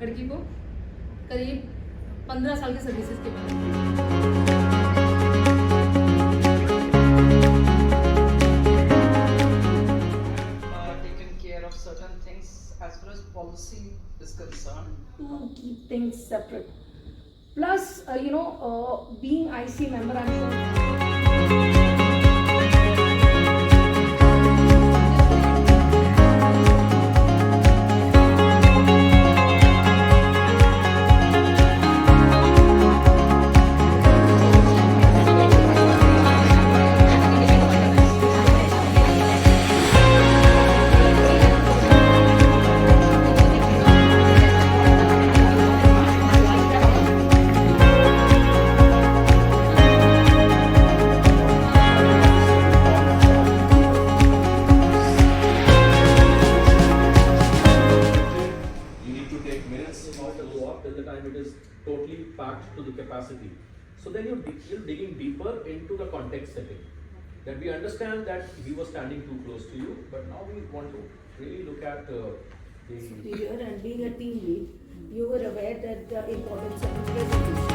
लड़की को करीब 15 साल की सर्विसेज के बाद। Taken care of certain things as far as policy is concerned. To keep things separate. Plus, being IC member, I'm sure. Till the time it is totally packed to the capacity. So then you're digging deeper into the context setting. That we understand that he was standing too close to you, but now we want to really look at the Superior, and being a team lead, you were aware that the importance of presentation.